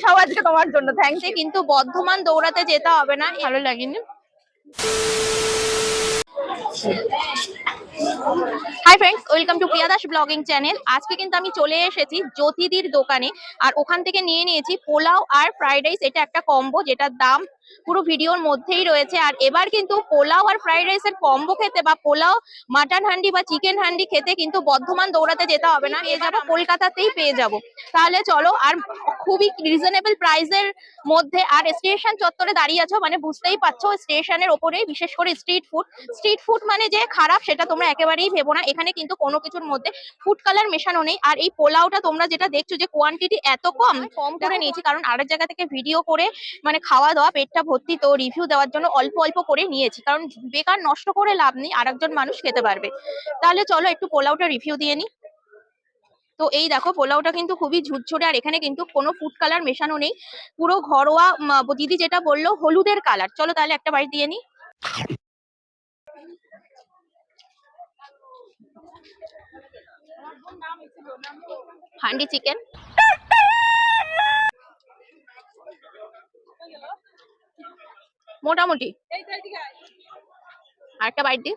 সব আজকে তোমার জন্য। Thank you. কিন্তু বর্ধমান দৌড়াতে যেতে হবে না, ভালো লাগেনি। Hi friends, welcome to Priya Das blogging channel. আজকে কিন্তু আমি চলে এসেছি জ্যোতিদির দোকানে, আর ওখান থেকে নিয়ে নিয়েছি পোলাও আর ফ্রাইড রাইস। এটা একটা কম্বো যেটার দাম পুরো ভিডিওর মধ্যেই রয়েছে। আর এবার কিন্তু পোলাও আর ফ্রাইড রাইসের কম্বো খেতে বা পোলাও মাটন হান্ডি বা চিকেন হান্ডি খেতে কিন্তু বর্ধমান দৌড়াতে যেতে হবে না, পেয়ে যাবো কলকাতাতেই পেয়ে যাব। তাহলে চলো, আর খুবই রিজনেবল প্রাইসের মধ্যে। আর স্টেশন চত্বরে দাঁড়িয়ে আছো মানে বুঝতেই পারছো স্টেশনের ওপরেই, বিশেষ করে স্ট্রিট ফুড মানে যে খারাপ সেটা তোমরা একেবারেই ভেবো না। এখানে কিন্তু কোনো কিছুর মধ্যে ফুড কালার মেশানো নেই। আর এই পোলাওটা তোমরা যেটা দেখছো যে কোয়ান্টিটি এত কম করে নিয়েছি, কারণ আরেক জায়গা থেকে ভিডিও করে মানে খাওয়া দাওয়া পেটটা ভর্তি, তো রিভিউ দেওয়ার জন্য অল্প অল্প করে নিয়েছি, কারণ বেকার নষ্ট করে লাভ নেই, আরেকজন মানুষ খেতে পারবে। তাহলে চলো একটু পোলাওটা রিভিউ দিয়ে নি। তো এই দেখো পোলাওটা কিন্তু খুবই ঝুরঝুরে, আর এখানে কিন্তু কোনো ফুড কালার মেশানো নেই, পুরো ঘরোয়া। দিদি যেটা বললো হলুদের কালার। চলো তাহলে একটা বাইট দিয়ে নি। হান্ডি চিকেন, মোটামুটি। আরেকটা বাইট দি।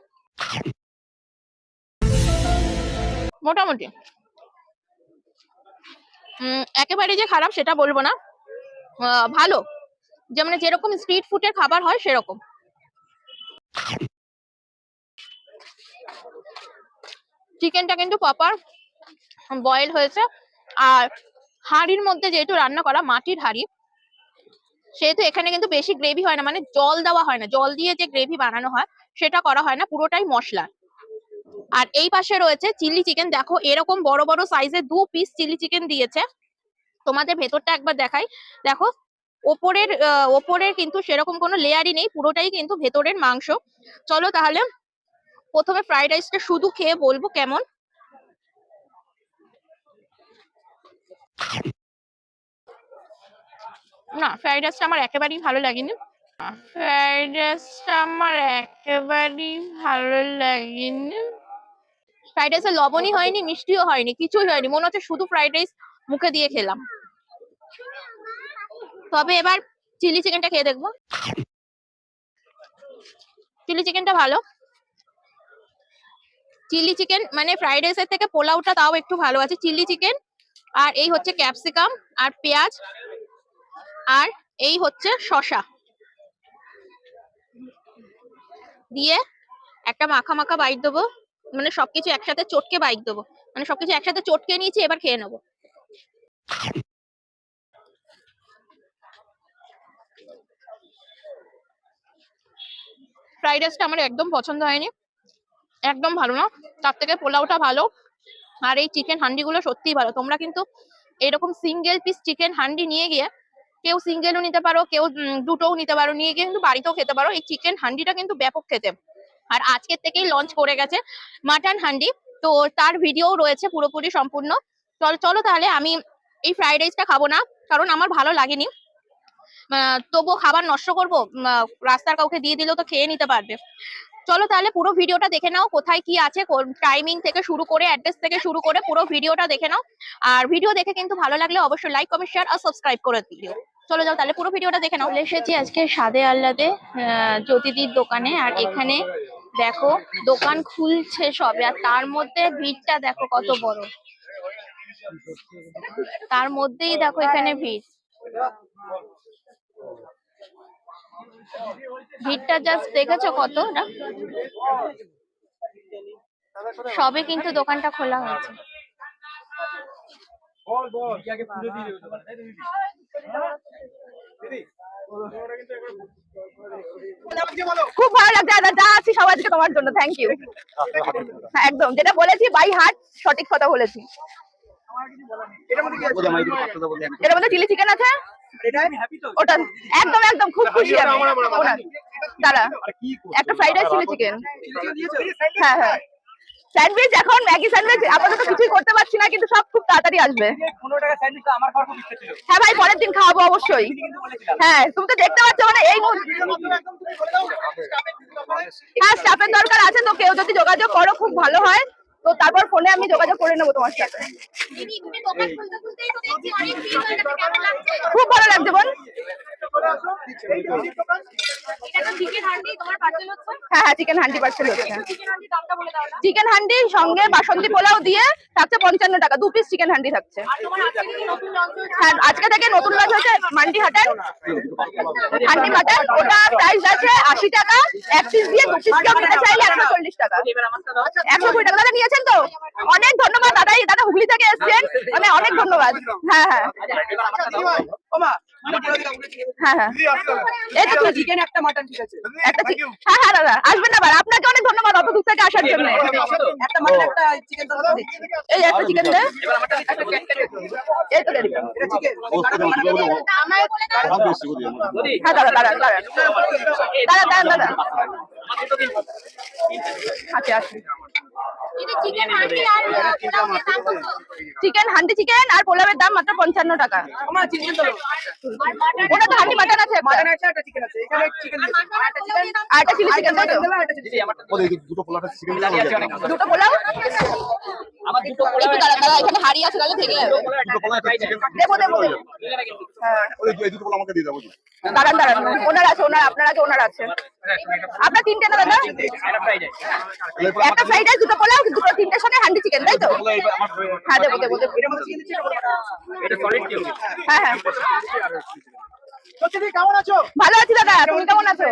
মোটামুটি একেবারে যে খারাপ সেটা বলবো না, ভালো, যেমন যেরকম স্ট্রিট ফুডের খাবার হয় সেরকম। চিকেনটা কিন্তু প্রপার বয়েল হয়েছে, আর হাঁড়ির মধ্যে যেহেতু রান্না করা, মাটির হাঁড়ি, সেহেতু এখানে কিন্তু বেশি গ্রেভি হয় না, মানে জল দেওয়া হয় না, জল দিয়ে যে গ্রেভি বানানো হয় সেটা করা হয় না, পুরোটাই মশলা। আর এই পাশে রয়েছে চিলি চিকেন। দেখো এরকম বড় বড় সাইজের 2 পিস চিলি চিকেন দিয়েছে। তোমাদের ভেতরটা একবার দেখাই, দেখো ওপরের কিন্তু সেরকম কোনো লেয়ারই নেই, পুরোটাই কিন্তু ভেতরের মাংস। চলো তাহলে প্রথমে ফ্রাইড রাইসটা শুধু খেয়ে বলবো কেমন। না, ফ্রাইড রাইসটা আমার একেবারেই ভালো লাগেনি। ফ্রাইড রাইসটা আমার একেবারেই ভালো লাগেনি। ফ্রাইড রাইসে লবণই হয়নি, মিষ্টিও হয়নি, কিছুই হয়নি, মনে হচ্ছে শুধু ফ্রাইড রাইস মুখে দিয়ে খেলাম। তবে এবার চিলি চিকেনটা খেয়ে দেখবো। চিলি চিকেনটা ভালো। চিলি চিকেন মানে ফ্রাইড রাইসের থেকে পোলাওটা তাও একটু ভালো আছে। চিলি চিকেন, আর এই হচ্ছে ক্যাপসিকাম আর পেঁয়াজ, আর এই হচ্ছে শসা দিয়ে একটা মাখা মাখা বাইট দেবো, মানে সবকিছু একসাথে চটকে বাইট দেবো, মানে সবকিছু একসাথে চটকে নিয়েছি, এবার খেয়ে নেবো। ফ্রাইড রাইসটা আমার একদম পছন্দ হয়নি, একদম ভালো না, তার থেকে পোলাওটা ভালো। আর এই চিকেন হান্ডিগুলো সত্যিই ভালো। তোমরা কিন্তু এরকম সিঙ্গেল পিস চিকেন হান্ডি নিয়ে গিয়ে, কেউ সিঙ্গেলও নিতে পারো, কেউ দুটোও নিতে পারো, নিয়ে গিয়ে কিন্তু বাড়িতেও খেতে পারো। এই চিকেন হান্ডিটা কিন্তু ব্যাপক খেতে। আর আজকের থেকেই লঞ্চ করে গেছে মাটন হান্ডি, তো তার ভিডিও রয়েছে পুরোপুরি সম্পূর্ণ। চলো তাহলে আমি এই ফ্রাইড রাইসটা খাবো না, কারণ আমার ভালো লাগেনি। তবুও খাবার নষ্ট করবো? রাস্তার কাউকে দিয়ে দিলেও তো খেয়ে নিতে পারবে। চলো তাহলে পুরো ভিডিওটা দেখে নাও, কোথায় কি আছে, টাইমিং থেকে শুরু করে অ্যাড্রেস থেকে শুরু করে পুরো ভিডিওটা দেখে নাও। আর ভিডিও দেখে কিন্তু ভালো লাগলে অবশ্যই লাইক কমেন্ট শেয়ার আর সাবস্ক্রাইব করে দিও। চলে যাও তাহলে পুরো ভিডিওটা দেখে নাও। চলে এসেছি আজকে স্বাদে আহ্লাদে জ্যোতিদির দোকানে, আর এখানে দেখো দোকান খুলছে সবে, আর তার মধ্যে ভিড়টা দেখো কত বড়, তার মধ্যেই দেখো এখানে ভিড়টা জাস্ট দেখেছো কত না। সবে কিন্তু দোকানটা খোলা হয়েছে। খুব ভালো লাগছে দাদা, যা আছি সব আজকে তোমার জন্য। Thank you. একদম যেটা বলেছি বাই হার্ট, সঠিক কথা বলেছি। এটার মধ্যে চিলি চিকেন আছে, ওটা একদম একদম খুব খুশি আমি। দাঁড়া, একটা ফ্রাইড রাইস চিলি চিকেন, হ্যাঁ হ্যাঁ, স্যান্ডউইচ, এখন ম্যাগি স্যান্ডউইচ আপাতত কিছুই করতে পারছি না, কিন্তু সব খুব তাড়াতাড়ি আসবে। হ্যাঁ ভাই, পরের দিন খাওয়াবো অবশ্যই। হ্যাঁ তুমি তো দেখতে পাচ্ছ, মানে এই হ্যাঁ স্টাফের দরকার আছে, তো কেউ যদি যোগাযোগ করো খুব ভালো হয়। তো তারপর ফোনে আমি যোগাযোগ করে নেবো তোমার সাথে। খুব ভালো লাগছে বোন। হ্যাঁ হ্যাঁ, চিকেন হান্ডি পার্সেল হচ্ছে। চিকেন হান্ডি সঙ্গে বাসন্তী পোলাও দিয়ে থাকছে 55 টাকা, 2 পিস চিকেন হান্ডি থাকছে। হ্যাঁ, আজকে থেকে নতুন লঞ্চ হয়েছে মান্ডি হাটার হান্ডি মাটন। ওটা প্রাইস আছে 80 টাকা, এক পিস দিয়ে 2 পিস কেউ নিতে চাইলে 140 টাকা। 120 টাকা দাদা নিয়েছেন তো? অনেক ধন্যবাদ দাদা, দাদা হুগলি থেকে এসেছেন, মানে অনেক ধন্যবাদ। হ্যাঁ হ্যাঁ হ্যাঁ হ্যাঁ, এই তো চিকেন একটা মাটন, ঠিক আছে একটা। হ্যাঁ হ্যাঁ দাদা আসবেন না, আপনাকে অনেক ধন্যবাদ অত দূর থেকে আসার জন্য। একটা মাটন একটা চিকেন দাদা দিচ্ছি, এই একটা চিকেন দে, এই তো দেখি এটা চিকেন। হ্যাঁ দাদা দাদা দাদা দাদা দাদা দাদা আচ্ছা আচ্ছা, চিকেন হান্ডি চিকেন আর পোলাওয়ের দাম মাত্র 55 টাকা। ওটা তো হান্ডি মাটন আছে, মাটন আছে, একটা চিকেন আছে, এখানে চিকেন আর একটা চিলি চিকেন দাও। দুটো পোলাও আছে, চিকেন দুটো পোলাও আমার দুটো পোলাও একটু দাঁড়া দাঁড়া, এখানে হাড়ি আছে, তাহলে থেকে যাবে। দুটো পোলাও আছে, চিকেন দেবো দেবো। হ্যাঁ ওই দুটো পোলাও আমাকে দিয়ে দাও। দাঁড়ান দাঁড়ান, ওনার আছে, ওনার আপনার আগে ওনার আছে। আপনার তিনটে না দাদা? একটা ফ্রাইড রাইস, দুটো পোলাও, দুটো তিনটের সঙ্গে হান্ডি চিকেন, তাই তো? হ্যাঁ দেবো দেবো দেবো। হ্যাঁ হ্যাঁ, কেমন আছো? ভালো আছি দাদা, তুমি কেমন আছো?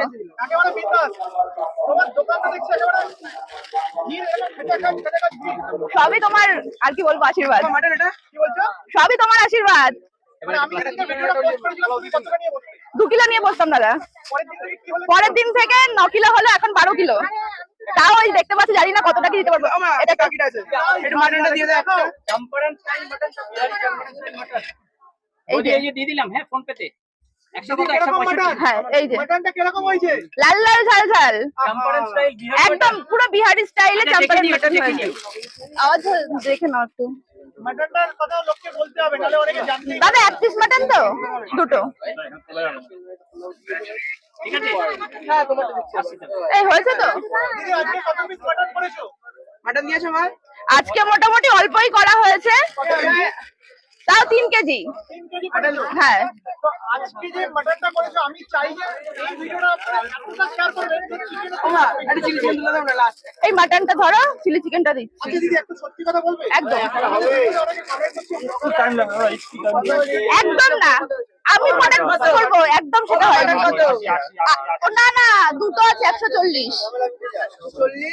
সবই তোমার, আর কি বলবো, আশীর্বাদ। সবই তোমার আশীর্বাদ। 2 কিলো নিয়ে বসতাম দাদা, পরের দিন থেকে 9 কিলো হলো, এখন 12 কিলো। তাও ওই দেখতে পাচ্ছি, জানি না কতটা কি দিতে পারবো। এটা প্যাকেট আছে, এটা মাটনটা দিয়ে দাও একটা। চম্পারন স্টাইল মাটন, এই যে দিয়ে দিলাম। হ্যাঁ ফোন পেতে 100 হ্যাঁ, এই যে মাটনটা কিরকম হয়েছে? লাল লাল ঝাল ঝাল, চম্পারন স্টাইল, একদম পুরো বিহারি স্টাইলে চম্পারন মাটন হয়েছে। আওয়াজ দেখে নাও একটু। মাটনটার কথা লোককে বলতে হবে, নালে অনেকে জানতে। দাদা এক পিস মাটন তো, দুটো ঠিক আছে। হ্যাঁ তোমাকে দিচ্ছি, এই হয়েছে তো। দিদি আজকে কত পিস মাটন করেছো? মাটন দিয়েছো মা? আজকে মোটামুটি অল্পই করা হয়েছে, তাও 3 কেজি। 3 KG mutton? হ্যাঁ। তো আজকে যে মাটনটা করেছো, আমি চাই যে এই ভিডিওটা আপনারা একটু শেয়ার করবেন। ওমা এটা চিলি চিকেন দিলে দাও না লাস্ট। এই মাটনটা ধরো, চিলি চিকেনটা দিচ্ছি। আচ্ছা দিদি একটু সত্যি কথা বলবে? একদম টাইম লাগবে, একদম না, আমি পরে বলবো, একদম সেটা হয় না। কত? না না, দুটো আছে 140। 40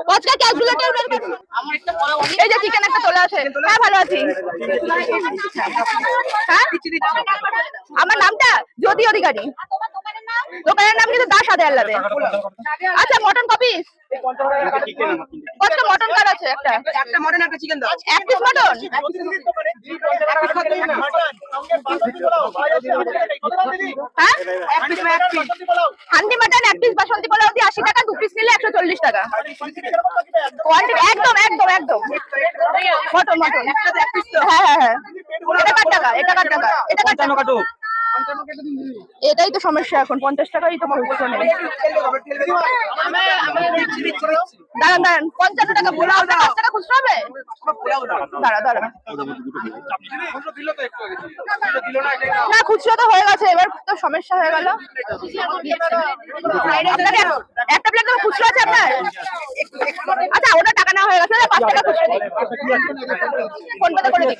55 ক্যালকুলেটর বের করুন। এই যে চিকেন একটা তোলা আছে। হ্যাঁ ভালো আছি। হ্যাঁ আমার নামটা জ্যোতি অধিকারী। দোকানের নাম কিন্তু দাস আদে আল্লাদে। আচ্ছা মটন কপি, কতটা মটন কার আছে? একটা মটন একটা চিকেন দাও। এক পিস মটন, হ্যাঁ এক পিস হান্ডি মটন, এক পিস বাসন্তী পোলাও দিয়ে 80 টাকা, 2 পিস নিলে 140 টাকা। কোয়ান্টিটি একদম একদম একদম। মটন মটন হ্যাঁ হ্যাঁ হ্যাঁ। এটা কার টাকা? এটা কার টাকা? এটা কার টাকা? এটাই তো সমস্যা এখন, 50 টাকাই তো খুচরো নেই। দাঁড়ান দাঁড়ান, 55 টাকা পোলাও, 5 টাকা খুচরো হবে? দাঁড়া দাঁড়া, না খুচরো তো হয়ে গেছে, এবার তো সমস্যা হয়ে গেল। একটা প্লেট তো খুচরো আছে আপনার? আচ্ছা ওটা টাকা নেওয়া হয়ে গেছে, 5 টাকা খুচরো দিন, ফোন পে করে দিন।